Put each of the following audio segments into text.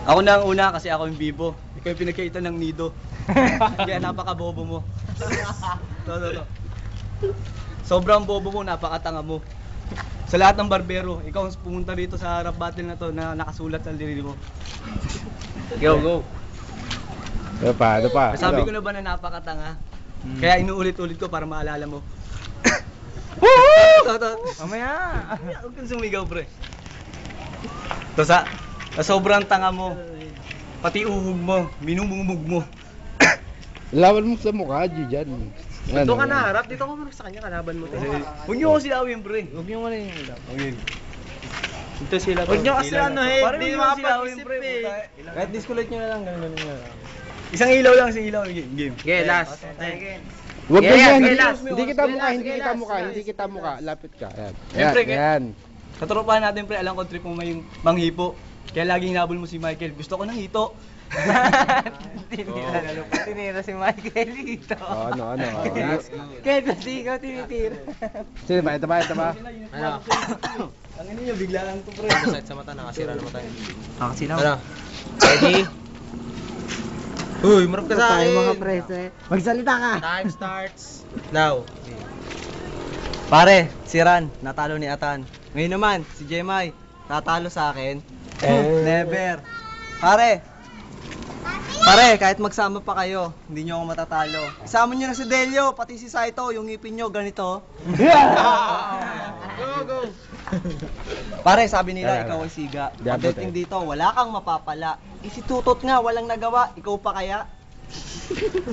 Ako na ang una kasi ako yung bibo. Ikaw yung pinagkaitan ng nido. Kaya napaka-bobo mo. To. Sobrang bobo mo, napakatanga mo. Sa lahat ng barbero, ikaw ang pumunta dito sa rap battle na to na nakasulat sa diri mo. Go. Ano pa? Sabi ko na ba na napakatanga? Kaya inuulit-ulit ko para maalala mo. Mamaya. Huwag kang sumigaw, pre. To sa sobrang tanga mo. Pati uhog mo, minumumug mo. Lawan mo sa mukha, G, dyan. Dito ka na harap, dito ka muna sa kanya, kalaban mo to. Huwag niyo ako silawin, pre. Huwag niyo muna yung ilap. Okay. Ito sila. Huwag niyo kasi ano eh, Parang hindi hindi makapag-isip makapag-isip eh. Kahit disconnect nyo na lang, ganun nga. Isang ilaw lang, game. Okay, last. Huwag Yeah, ganyan, okay, last. hindi kita mukha, Last, hindi okay, kita last, mukha, last. hindi kita mukha. Lapit ka. Ayan. Siyempre, Ayan. Sa tropahan natin, pre, alam ko trip mo may manghipo. Kaya laging hinabol mo si Michael. Gusto ko ng hito. Tinira si Michael dito. Ano. Kaya kasi ikaw tinitira. Sino ba? Ito ba? Ano? Ang ino nyo, bigla lang to, pre. Sakit sa mata, nakasira na mata. Nakasilaw. Ano? Ready? Uy, marap ka sa akin. mga preso eh. Magsalita ka. Time starts now. Pare, si Ran, natalo ni Atan. Ngayon naman, si Jemay, tatalo sa akin. Never. Pare, kahit magsama pa kayo, hindi nyo ako matatalo. Isama nyo na si Delio, pati si Saito, yung ngipin nyo, ganito. Go. Pare, sabi nila, ikaw ay siga. Diabot Pagdating dito, wala kang mapapala. Isitutot nga, walang nagawa, ikaw pa kaya?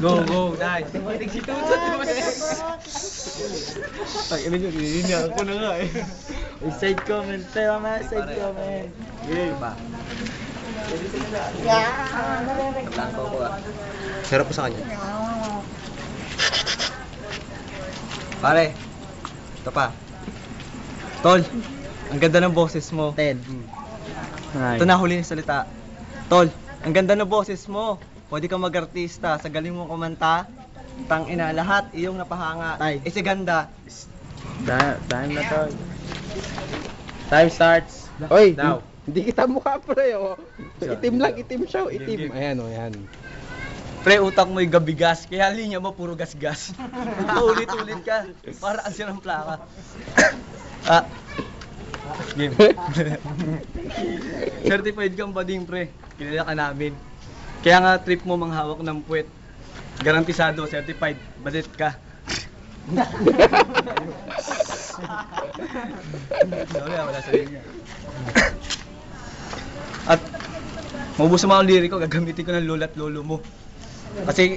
Go, nice. Si Tutot. Ay, ano nyo, nilinya ako na nga eh. Side comment tayo, mga side comment. Okay, ba? Sarap po sa kanya. Pare, ito pa. Tol, ang ganda ng boses mo. Ted. Ito na huli ng salita. Tol, ang ganda ng boses mo. Pwede kang mag-artista, sa galing mong kumanta. Tangina, lahat iyong napahanga. Tay. Si ganda. Time na to. Time starts Oy, now. hindi kita mukha, pre, oh. Itim lang, itim siya, Game. itim. Ayan, oh, yan. Pre, utak mo'y gabigas, kaya linya mo puro gas-gas. Ulit-ulit ka, para ang sirang plaka. Game. Certified kang bading, pre. Kilala ka namin. Kaya nga trip mo manghawak ng puwet. Garantisado, certified, badit ka. Sorry, wala sa linya. At maubos ang mga lirik ko, gagamitin ko ng lola at lolo mo. Kasi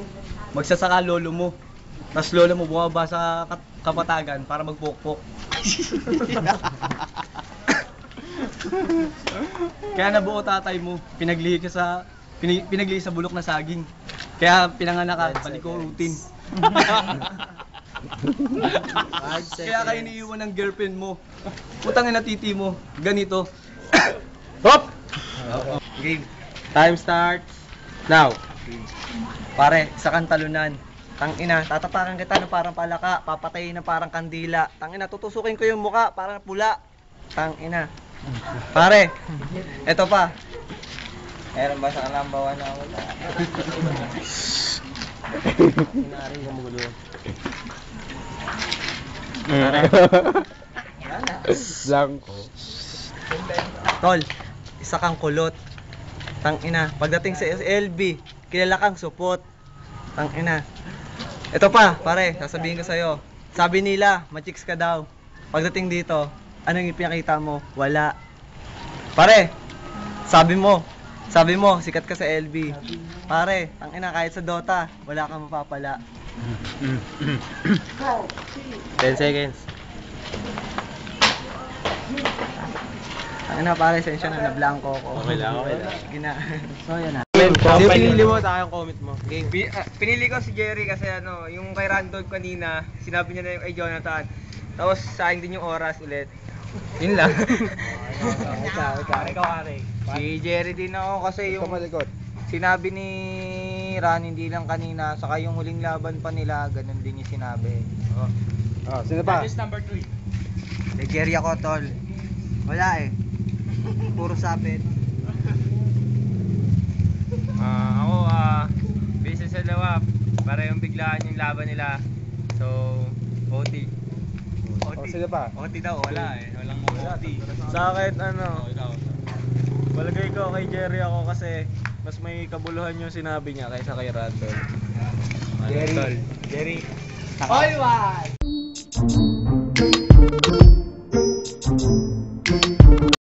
magsasaka lolo mo. Tapos lola mo bumaba sa kapatagan para magpokpok. Kaya nabuo tatay mo, pinaglihi sa bulok na saging. Kaya pinanganak ka, palikurutin. Kaya kayo iniiwan ng girlfriend mo. Putang ina titi mo, ganito. Hop! Game. Time starts now. Pare, isa kang talunan. Tangina, tatapakan kita na parang palaka, papatayin na parang kandila. Tangina, tutusukin ko yung muka parang pula. Tangina. Pare, eto pa. Meron ba sa alambawan na wala? Inari ko magulo. Blanco. Tol, isa kang kulot. Tangina, pagdating sa LB, kilala kang supot. Tangina. Ito pa, pare, sasabihin ko sa'yo. Sabi nila, ma-chicks ka daw. Pagdating dito, anong ipinakita mo? Wala. Pare, sabi mo, sikat ka sa LB. Pare, tangina, kahit sa Dota, wala kang mapapala. 10 seconds. Tangina, pare, sensya na blanco ko. Okay lang. Gina. So yan na. Sino pinili mo? Sa aking comment mo. Game. Pinili ko si Jerry kasi ano, yung kay Randolph kanina, sinabi niya na yung kay Jonathan. Tapos sa akin din yung oras ulit. Yun lang. Ikaw, pare. Si Jerry din ako kasi yung Malikot. sinabi ni Ran hindi lang kanina, saka yung huling laban pa nila, ganun din yung sinabi. Oh, sino pa? Kay Jerry ako, tol. Wala eh. Puro sapit. Ako, busy sa dalawa. Para yung biglaan yung laban nila. So, OT. OT. sige pa. OT daw, wala eh. Walang OT. Sa akin, palagay ko kay Jerry ako kasi mas may kabuluhan yung sinabi niya kaysa kay Randall. Jerry. Jerry. All one!